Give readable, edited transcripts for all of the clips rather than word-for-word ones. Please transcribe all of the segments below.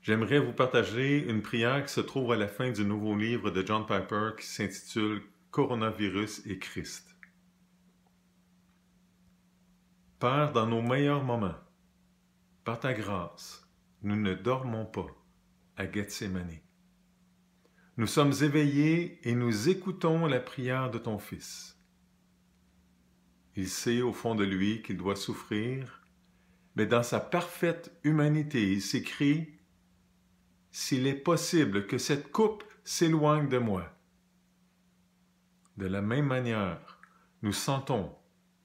J'aimerais vous partager une prière qui se trouve à la fin du nouveau livre de John Piper qui s'intitule « Coronavirus et Christ ». Père, dans nos meilleurs moments, par ta grâce, nous ne dormons pas à Gethsémani. Nous sommes éveillés et nous écoutons la prière de ton Fils. Il sait au fond de lui qu'il doit souffrir, mais dans sa parfaite humanité, il s'écrie « S'il est possible que cette coupe s'éloigne de moi ». De la même manière, nous sentons,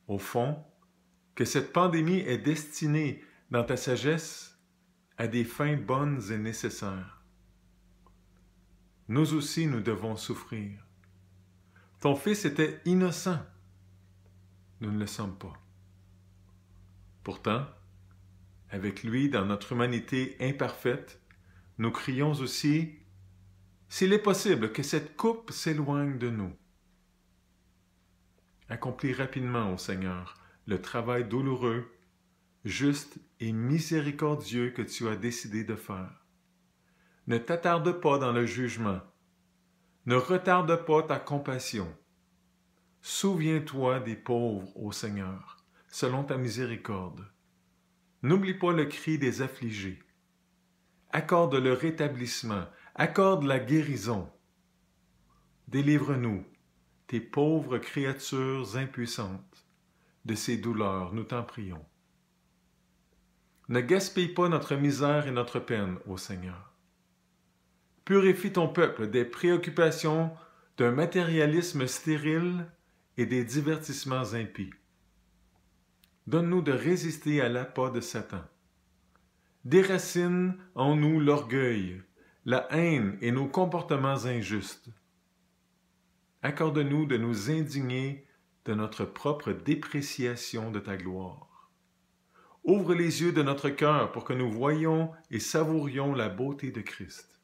au fond, que cette pandémie est destinée, dans ta sagesse, à des fins bonnes et nécessaires. Nous aussi, nous devons souffrir. Ton Fils était innocent. Nous ne le sommes pas. Pourtant, avec lui, dans notre humanité imparfaite, nous crions aussi « S'il est possible que cette coupe s'éloigne de nous ». Accomplis rapidement, ô Seigneur, le travail douloureux, juste et miséricordieux que tu as décidé de faire. Ne t'attarde pas dans le jugement. Ne retarde pas ta compassion. Souviens-toi des pauvres, ô Seigneur, selon ta miséricorde. N'oublie pas le cri des affligés. Accorde le rétablissement, accorde la guérison. Délivre-nous, tes pauvres créatures impuissantes, de ces douleurs, nous t'en prions. Ne gaspille pas notre misère et notre peine, ô Seigneur. Purifie ton peuple des préoccupations d'un matérialisme stérile et des divertissements impies. Donne-nous de résister à l'appât de Satan. Déracine en nous l'orgueil, la haine et nos comportements injustes. Accorde-nous de nous indigner de notre propre dépréciation de ta gloire. Ouvre les yeux de notre cœur pour que nous voyions et savourions la beauté de Christ.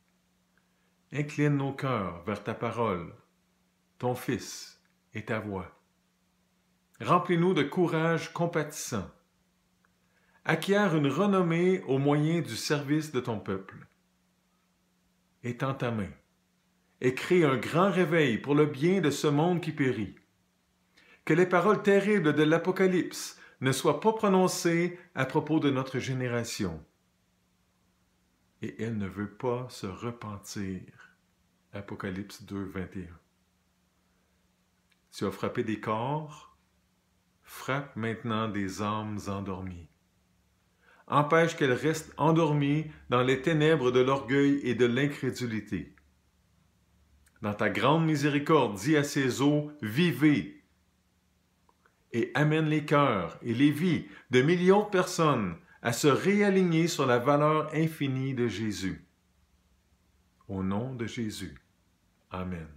Incline nos cœurs vers ta parole, ton Fils et ta voix. Remplis-nous de courage compatissant. Acquiert une renommée au moyen du service de ton peuple. Étends ta main et crée un grand réveil pour le bien de ce monde qui périt. Que les paroles terribles de l'Apocalypse ne soient pas prononcées à propos de notre génération. Et elle ne veut pas se repentir. Apocalypse 2, 21. Tu as frappé des corps, frappe maintenant des âmes endormies. Empêche qu'elles restent endormies dans les ténèbres de l'orgueil et de l'incrédulité. Dans ta grande miséricorde, dis à ces eaux, vivez, et amène les cœurs et les vies de millions de personnes à se réaligner sur la valeur infinie de Jésus. Au nom de Jésus. Amen.